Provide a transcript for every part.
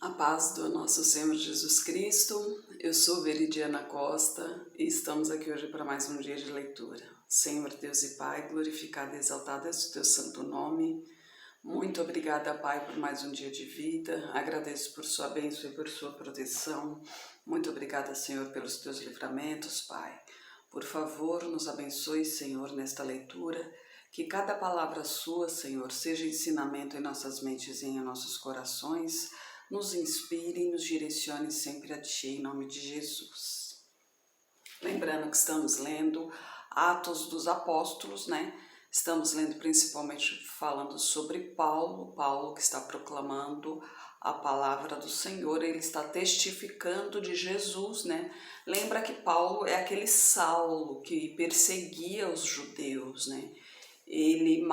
A paz do nosso Senhor Jesus Cristo, eu sou Veridiana Costa e estamos aqui hoje para mais um dia de leitura. Senhor Deus e Pai, glorificado e exaltado é o teu santo nome. Muito obrigada, Pai, por mais um dia de vida. Agradeço por sua bênção e por sua proteção. Muito obrigada, Senhor, pelos teus livramentos, Pai. Por favor, nos abençoe, Senhor, nesta leitura. Que cada palavra sua, Senhor, seja ensinamento em nossas mentes e em nossos corações. Nos inspire e nos direcione sempre a Ti, em nome de Jesus. Lembrando que estamos lendo Atos dos Apóstolos, né? Estamos lendo principalmente falando sobre Paulo que está proclamando a palavra do Senhor, ele está testificando de Jesus, né? Lembra que Paulo é aquele Saulo que perseguia os judeus, né? Ele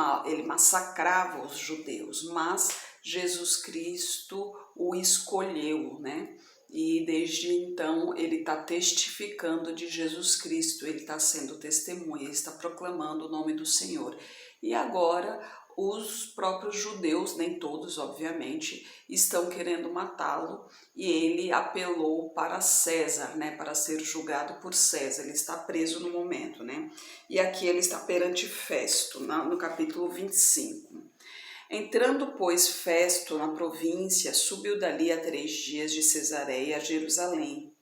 massacrava os judeus, mas Jesus Cristo o escolheu, né? E desde então ele está testificando de Jesus Cristo, ele está sendo testemunha, ele está proclamando o nome do Senhor. E agora os próprios judeus, nem todos obviamente, estão querendo matá-lo e ele apelou para César, né, para ser julgado por César. Ele está preso no momento, né? E aqui ele está perante Festo, no capítulo 25. Entrando, pois, Festo na província, subiu dali a 3 dias de Cesareia a Jerusalém.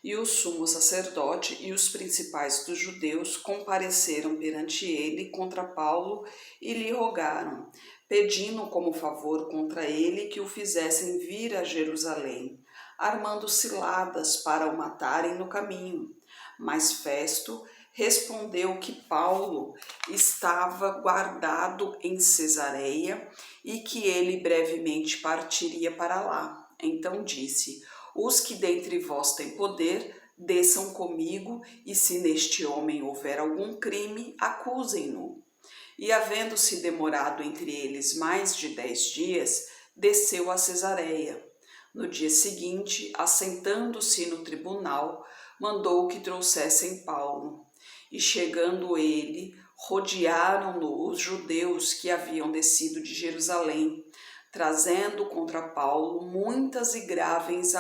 E o sumo sacerdote e os principais dos judeus compareceram perante ele contra Paulo e lhe rogaram, pedindo como favor contra ele que o fizessem vir a Jerusalém, armando ciladas para o matarem no caminho. Mas Festo respondeu que Paulo estava guardado em Cesareia e que ele brevemente partiria para lá. Então disse: os que dentre vós têm poder, desçam comigo, e se neste homem houver algum crime, acusem-no. E havendo-se demorado entre eles mais de 10 dias, desceu a Cesareia. No dia seguinte, assentando-se no tribunal, mandou que trouxessem Paulo. E chegando ele, rodearam-no os judeus que haviam descido de Jerusalém, trazendo contra Paulo muitas e graves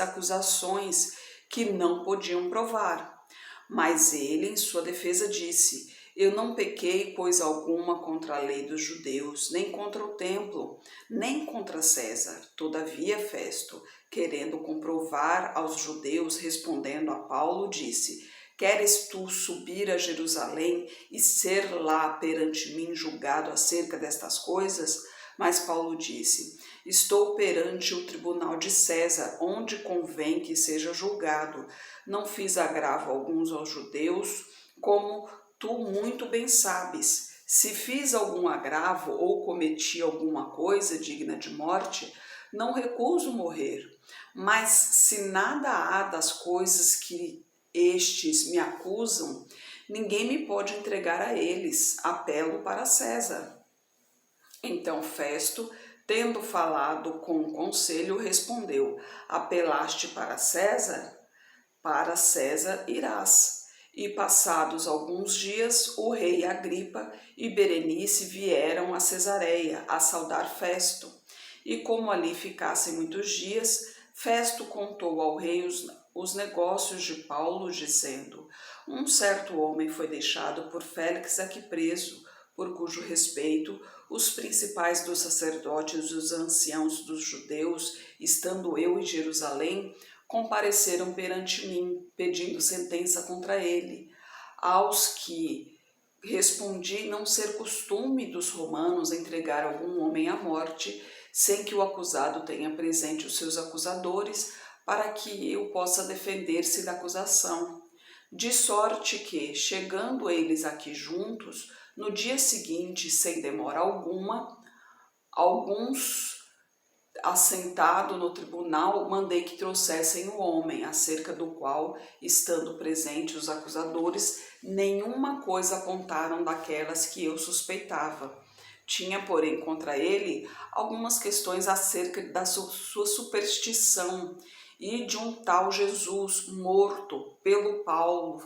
acusações que não podiam provar. Mas ele, em sua defesa, disse: eu não pequei coisa alguma contra a lei dos judeus, nem contra o templo, nem contra César. Todavia, Festo, querendo comprovar aos judeus, respondendo a Paulo, disse: queres tu subir a Jerusalém e ser lá perante mim julgado acerca destas coisas? Mas Paulo disse: estou perante o tribunal de César, onde convém que seja julgado. Não fiz agravo alguns aos judeus, como tu muito bem sabes. Se fiz algum agravo ou cometi alguma coisa digna de morte, não recuso morrer. Mas se nada há das coisas que estes me acusam, ninguém me pode entregar a eles. Apelo para César. Então Festo, tendo falado com o conselho, respondeu: apelaste para César? Para César irás. E passados alguns dias, o rei Agripa e Berenice vieram a Cesareia a saudar Festo. E como ali ficassem muitos dias, Festo contou ao rei os negócios de Paulo, dizendo: um certo homem foi deixado por Félix aqui preso, por cujo respeito os principais dos sacerdotes e os anciãos dos judeus, estando eu em Jerusalém, compareceram perante mim, pedindo sentença contra ele. Aos que respondi não ser costume dos romanos entregar algum homem à morte, sem que o acusado tenha presente os seus acusadores, para que eu possa defender-se da acusação. De sorte que, chegando eles aqui juntos, no dia seguinte, sem demora alguma, alguns assentado no tribunal, mandei que trouxessem o homem, acerca do qual, estando presentes os acusadores, nenhuma coisa apontaram daquelas que eu suspeitava. Tinha, porém, contra ele algumas questões acerca da sua superstição e de um tal Jesus morto pelo Paulo,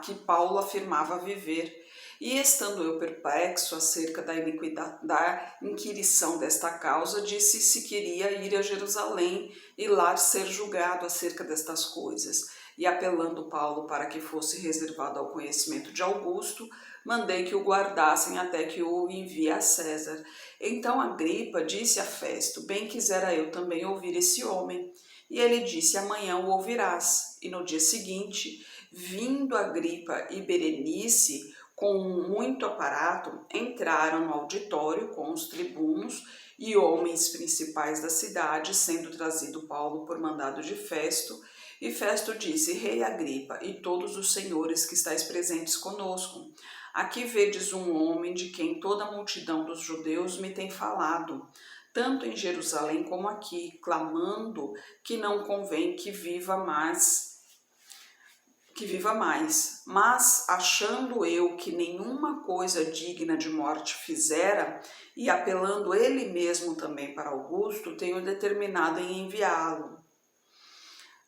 que Paulo afirmava viver. E estando eu perplexo acerca da iniquidade, da inquirição desta causa, disse se queria ir a Jerusalém e lá ser julgado acerca destas coisas. E apelando Paulo para que fosse reservado ao conhecimento de Augusto, mandei que o guardassem até que o envie a César. Então Agripa disse a Festo: bem quisera eu também ouvir esse homem. E ele disse: amanhã o ouvirás. E no dia seguinte, vindo Agripa e Berenice, com muito aparato, entraram no auditório com os tribunos e homens principais da cidade, sendo trazido Paulo por mandado de Festo. E Festo disse: Rei Agripa e todos os senhores que estáis presentes conosco, aqui vedes um homem de quem toda a multidão dos judeus me tem falado, tanto em Jerusalém como aqui, clamando que não convém que viva mais, mas achando eu que nenhuma coisa digna de morte fizera, e apelando ele mesmo também para Augusto, tenho determinado em enviá-lo,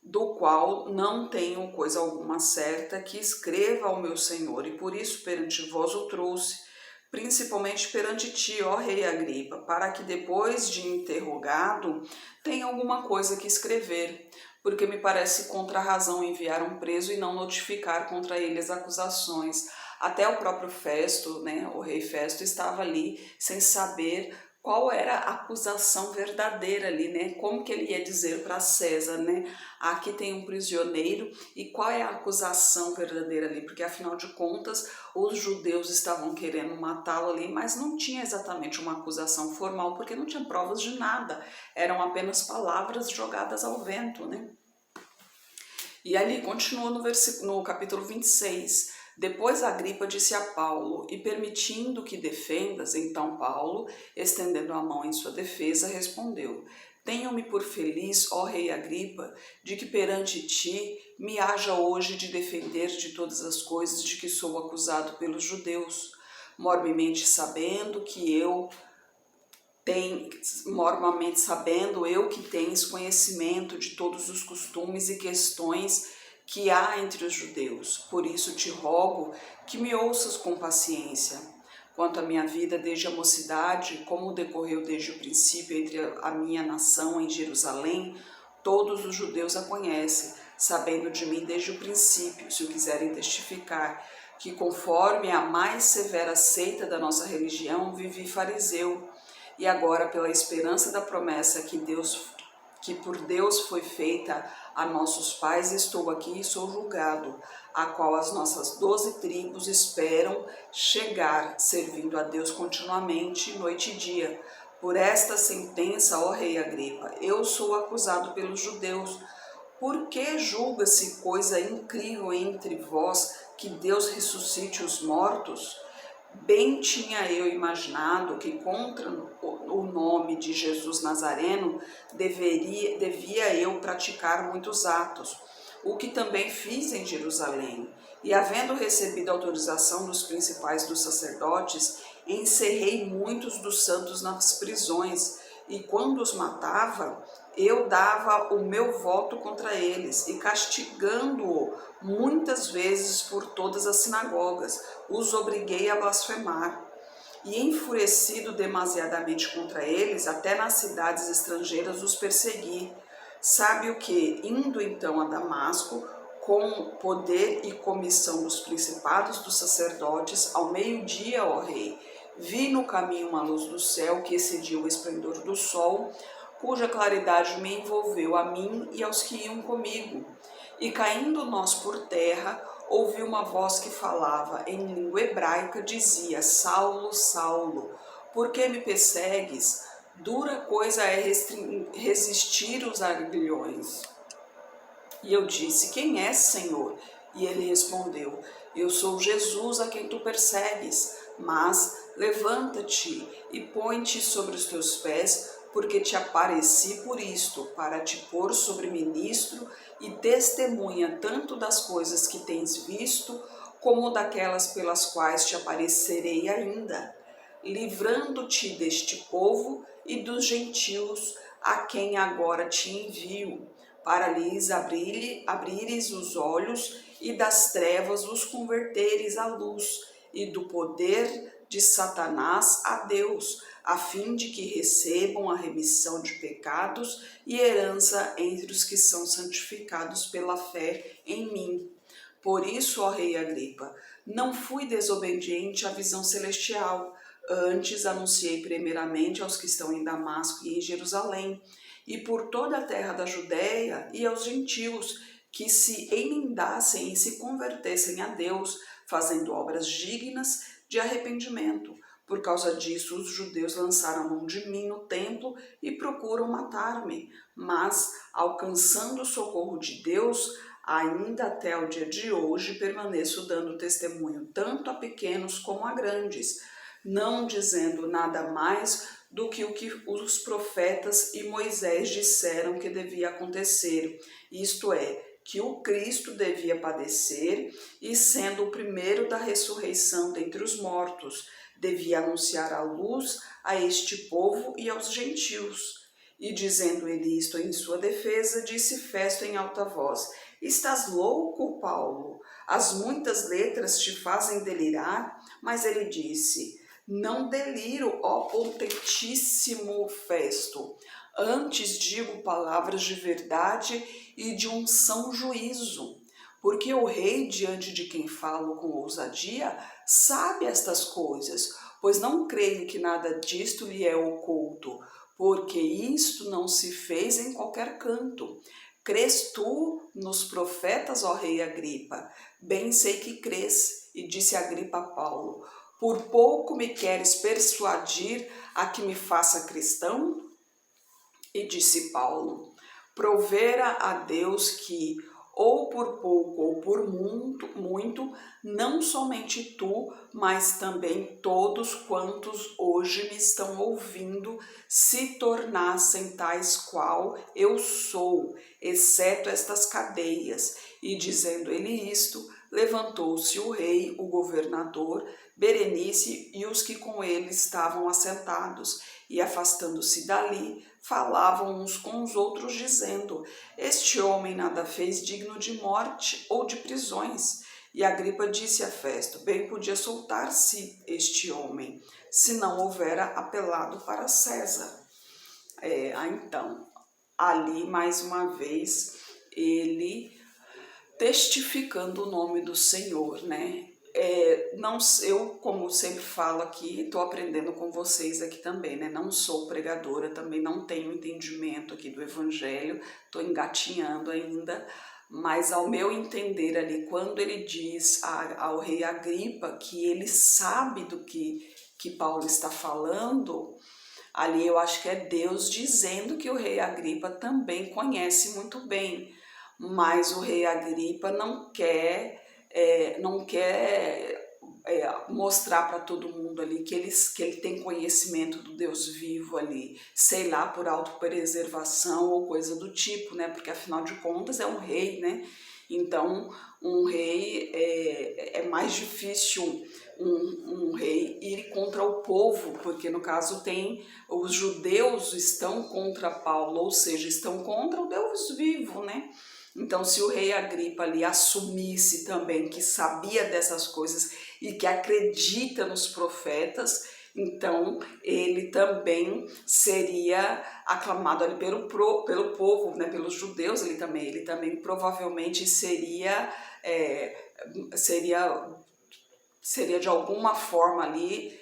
do qual não tenho coisa alguma certa que escreva ao meu senhor, e por isso perante vós o trouxe, principalmente perante ti, ó rei Agripa, para que depois de interrogado tenha alguma coisa que escrever, porque me parece contra a razão enviar um preso e não notificar contra ele as acusações. Até o próprio Festo, né, o rei Festo, estava ali sem saber qual era a acusação verdadeira ali, né? Como que ele ia dizer para César, né? Aqui tem um prisioneiro e qual é a acusação verdadeira ali? Porque afinal de contas, os judeus estavam querendo matá-lo ali, mas não tinha exatamente uma acusação formal, porque não tinha provas de nada. Eram apenas palavras jogadas ao vento, né? E ali continua no capítulo 26. Depois Agripa disse a Paulo: e permitindo que defendas, então Paulo, estendendo a mão em sua defesa, respondeu: tenho-me por feliz, ó rei Agripa, de que perante ti me haja hoje de defender de todas as coisas de que sou acusado pelos judeus, mormente sabendo que tens conhecimento de todos os costumes e questões que há entre os judeus. Por isso te rogo que me ouças com paciência. Quanto à minha vida desde a mocidade, como decorreu desde o princípio entre a minha nação em Jerusalém, todos os judeus a conhecem, sabendo de mim desde o princípio, se o quiserem testificar, que conforme a mais severa seita da nossa religião, vivi fariseu. E agora, pela esperança da promessa que por Deus foi feita a nossos pais, estou aqui e sou julgado, a qual as nossas 12 tribos esperam chegar, servindo a Deus continuamente, noite e dia. Por esta sentença, ó rei Agripa, eu sou acusado pelos judeus. Por que julga-se coisa incrível entre vós que Deus ressuscite os mortos? Bem tinha eu imaginado que contra o nome de Jesus Nazareno devia eu praticar muitos atos, o que também fiz em Jerusalém. E havendo recebido autorização dos principais dos sacerdotes, encerrei muitos dos santos nas prisões, e quando os matava, eu dava o meu voto contra eles, e castigando-o muitas vezes por todas as sinagogas, os obriguei a blasfemar. E enfurecido demasiadamente contra eles, até nas cidades estrangeiras os persegui. Sabe o que? Indo então a Damasco, com poder e comissão dos principados dos sacerdotes, ao meio-dia, ó rei, vi no caminho uma luz do céu que excedia o esplendor do sol, cuja claridade me envolveu a mim e aos que iam comigo. E caindo nós por terra, ouvi uma voz que falava em língua hebraica, dizia: Saulo, Saulo, por que me persegues? Dura coisa é resistir os aguilhões. E eu disse: quem és, Senhor? E ele respondeu: eu sou Jesus a quem tu persegues, mas levanta-te e põe-te sobre os teus pés, porque te apareci por isto, para te pôr sobre ministro e testemunha tanto das coisas que tens visto, como daquelas pelas quais te aparecerei ainda, livrando-te deste povo e dos gentios, a quem agora te envio, para lhes abrires os olhos e das trevas os converteres à luz, e do poder de Satanás a Deus, a fim de que recebam a remissão de pecados e herança entre os que são santificados pela fé em mim. Por isso, ó rei Agripa, não fui desobediente à visão celestial, antes anunciei primeiramente aos que estão em Damasco e em Jerusalém, e por toda a terra da Judéia e aos gentios, que se emendassem e se convertessem a Deus, fazendo obras dignas de arrependimento. Por causa disso, os judeus lançaram mão de mim no templo e procuram matar-me, mas, alcançando o socorro de Deus, ainda até o dia de hoje permaneço dando testemunho tanto a pequenos como a grandes, não dizendo nada mais do que o que os profetas e Moisés disseram que devia acontecer, isto é, que o Cristo devia padecer e, sendo o primeiro da ressurreição dentre os mortos, devia anunciar a luz a este povo e aos gentios. E dizendo ele isto em sua defesa, disse Festo em alta voz: Estás louco, Paulo? As muitas letras te fazem delirar? Mas ele disse: Não deliro, ó potentíssimo Festo. Antes digo palavras de verdade e de um são juízo. Porque o rei, diante de quem falo com ousadia, sabe estas coisas, pois não creio que nada disto lhe é oculto, porque isto não se fez em qualquer canto. Crês tu nos profetas, ó rei Agripa? Bem sei que crês. E disse Agripa a Paulo: Por pouco me queres persuadir a que me faça cristão? E disse Paulo: Provera a Deus que, ou por pouco ou por muito, não somente tu, mas também todos quantos hoje me estão ouvindo, se tornassem tais qual eu sou, exceto estas cadeias. E dizendo ele isto, levantou-se o rei, o governador, Berenice e os que com ele estavam assentados, e afastando-se dali, falavam uns com os outros, dizendo: Este homem nada fez digno de morte ou de prisões. E Agripa disse a Festo: Bem podia soltar-se este homem, se não houvera apelado para César. Então, ali mais uma vez, ele testificando o nome do Senhor, né? Não, eu, como sempre falo aqui, estou aprendendo com vocês aqui também, né? Não sou pregadora, também não tenho entendimento aqui do Evangelho, estou engatinhando ainda, mas ao meu entender ali, quando ele diz ao rei Agripa que ele sabe do que Paulo está falando, ali eu acho que é Deus dizendo que o rei Agripa também conhece muito bem, mas o rei Agripa não quer mostrar para todo mundo ali que ele tem conhecimento do Deus vivo ali, sei lá, por autopreservação ou coisa do tipo, né? Porque afinal de contas é um rei, né? Então, um rei é mais difícil um rei ir contra o povo, porque no caso tem os judeus estão contra Paulo, ou seja, estão contra o Deus vivo, né? Então, se o rei Agripa ali assumisse também que sabia dessas coisas e que acredita nos profetas, então ele também seria aclamado ali pelo povo, né, pelos judeus, ele também provavelmente seria de alguma forma ali,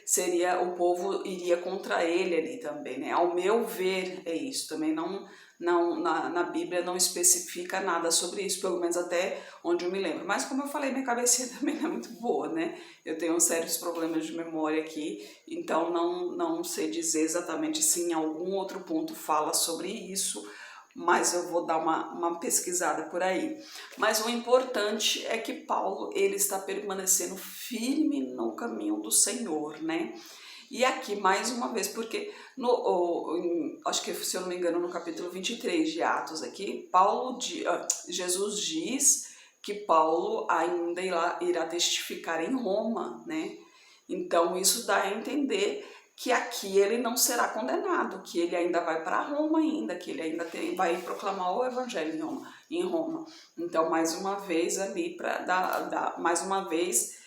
o povo iria contra ele ali também, né? Ao meu ver é isso, também não na Bíblia não especifica nada sobre isso, pelo menos até onde eu me lembro. Mas como eu falei, minha cabeça também não é muito boa, né? Eu tenho sérios problemas de memória aqui, então não sei dizer exatamente se em algum outro ponto fala sobre isso, mas eu vou dar uma pesquisada por aí. Mas o importante é que Paulo ele está permanecendo firme no caminho do Senhor, né? E aqui, mais uma vez, porque acho que, se eu não me engano, no capítulo 23 de Atos aqui, Jesus diz que Paulo ainda irá testificar em Roma, né? Então, isso dá a entender que aqui ele não será condenado, que ele ainda vai para Roma ainda, que ele ainda vai proclamar o evangelho em Roma. Então, mais uma vez ali, para dar mais uma vez,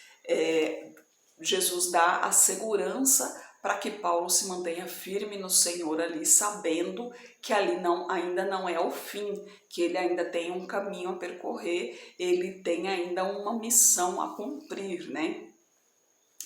Jesus dá a segurança para que Paulo se mantenha firme no Senhor ali, sabendo que ali ainda não é o fim, que ele ainda tem um caminho a percorrer, ele tem ainda uma missão a cumprir, né?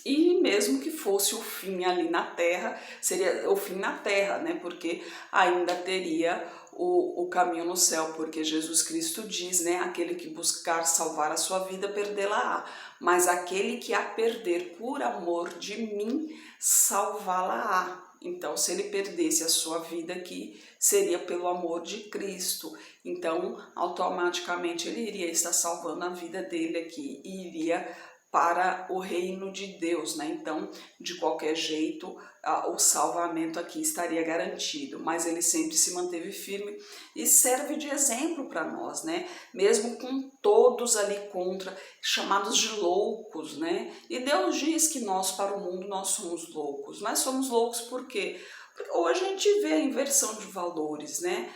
E mesmo que fosse o fim ali na terra, seria o fim na terra, né? Porque ainda teria o caminho no céu, porque Jesus Cristo diz, né? Aquele que buscar salvar a sua vida, perdê-la-á. Mas aquele que a perder por amor de mim, salvá-la-á. Então, se ele perdesse a sua vida aqui, seria pelo amor de Cristo. Então, automaticamente ele iria estar salvando a vida dele aqui e iria para o reino de Deus, né? Então, de qualquer jeito, o salvamento aqui estaria garantido, mas ele sempre se manteve firme e serve de exemplo para nós, né? Mesmo com todos ali contra, chamados de loucos, né? E Deus diz que nós, para o mundo, nós somos loucos. Mas somos loucos por quê? Porque hoje a gente vê a inversão de valores, né?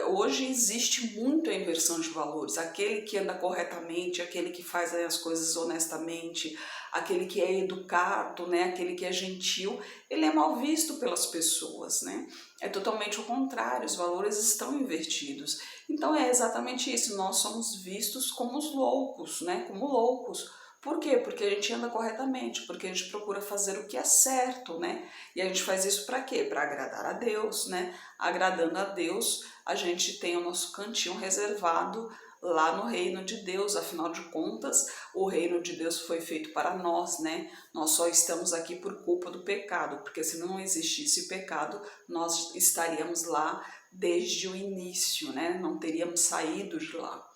Hoje existe muito a inversão de valores, aquele que anda corretamente, aquele que faz as coisas honestamente, aquele que é educado, né? Aquele que é gentil, ele é mal visto pelas pessoas, né? É totalmente o contrário, os valores estão invertidos. Então é exatamente isso, nós somos vistos como os loucos, né? Como loucos. Por quê? Porque a gente anda corretamente, porque a gente procura fazer o que é certo, né? E a gente faz isso para quê? Para agradar a Deus, né? Agradando a Deus, a gente tem o nosso cantinho reservado lá no reino de Deus. Afinal de contas, o reino de Deus foi feito para nós, né? Nós só estamos aqui por culpa do pecado, porque se não existisse pecado, nós estaríamos lá desde o início, né? Não teríamos saído de lá.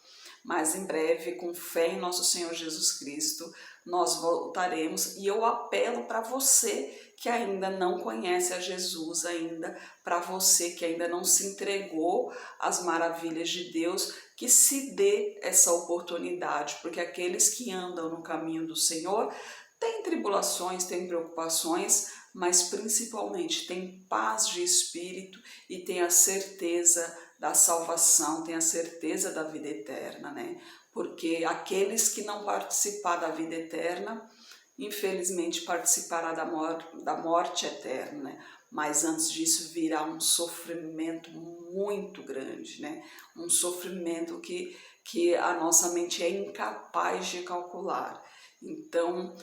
Mas em breve, com fé em nosso Senhor Jesus Cristo, nós voltaremos. E eu apelo para você que ainda não conhece a Jesus ainda, para você que ainda não se entregou às maravilhas de Deus, que se dê essa oportunidade, porque aqueles que andam no caminho do Senhor têm tribulações, têm preocupações, mas principalmente têm paz de espírito e têm a certeza da salvação, tem a certeza da vida eterna, né? Porque aqueles que não participar da vida eterna, infelizmente participará da morte eterna, né? Mas antes disso virá um sofrimento muito grande, né? Um sofrimento que a nossa mente é incapaz de calcular. Então,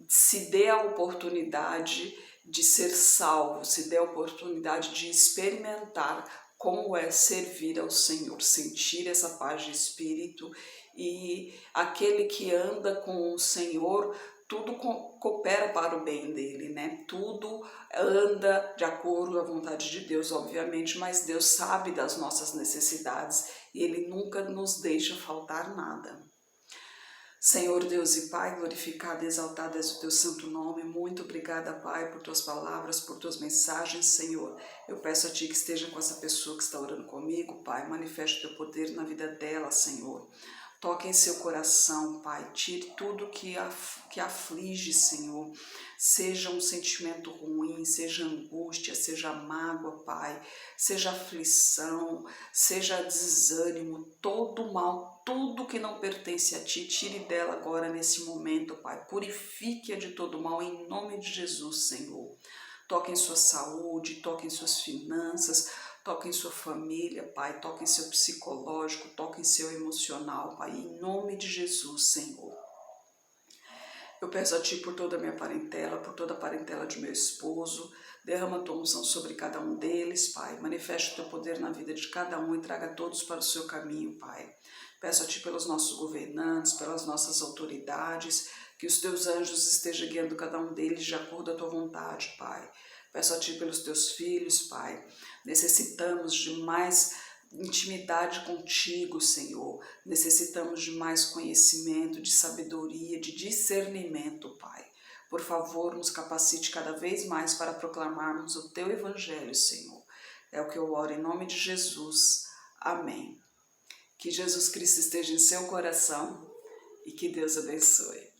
se dê a oportunidade de ser salvo, se dê a oportunidade de experimentar como é servir ao Senhor, sentir essa paz de espírito, e aquele que anda com o Senhor, tudo coopera para o bem dele, né? Tudo anda de acordo com a vontade de Deus, obviamente, mas Deus sabe das nossas necessidades e Ele nunca nos deixa faltar nada. Senhor Deus e Pai, glorificado e exaltado és o teu santo nome. Muito obrigada, Pai, por tuas palavras, por tuas mensagens, Senhor. Eu peço a Ti que esteja com essa pessoa que está orando comigo, Pai. Manifeste o teu poder na vida dela, Senhor. Toque em seu coração, Pai. Tire tudo que aflige, Senhor. Seja um sentimento ruim, seja angústia, seja mágoa, Pai. Seja aflição, seja desânimo, todo mal, tudo que não pertence a Ti, tire dela agora nesse momento, Pai. Purifique-a de todo mal em nome de Jesus, Senhor. Toque em sua saúde, toque em suas finanças, toque em sua família, Pai, toque em seu psicológico, toque em seu emocional, Pai, em nome de Jesus, Senhor. Eu peço a Ti por toda a minha parentela, por toda a parentela de meu esposo, derrama a Tua unção sobre cada um deles, Pai, manifeste o Teu poder na vida de cada um e traga todos para o Seu caminho, Pai. Peço a Ti pelos nossos governantes, pelas nossas autoridades, que os Teus anjos estejam guiando cada um deles de acordo à Tua vontade, Pai. Peço a Ti pelos Teus filhos, Pai. Necessitamos de mais intimidade contigo, Senhor. Necessitamos de mais conhecimento, de sabedoria, de discernimento, Pai. Por favor, nos capacite cada vez mais para proclamarmos o Teu Evangelho, Senhor. É o que eu oro em nome de Jesus. Amém. Que Jesus Cristo esteja em seu coração e que Deus abençoe.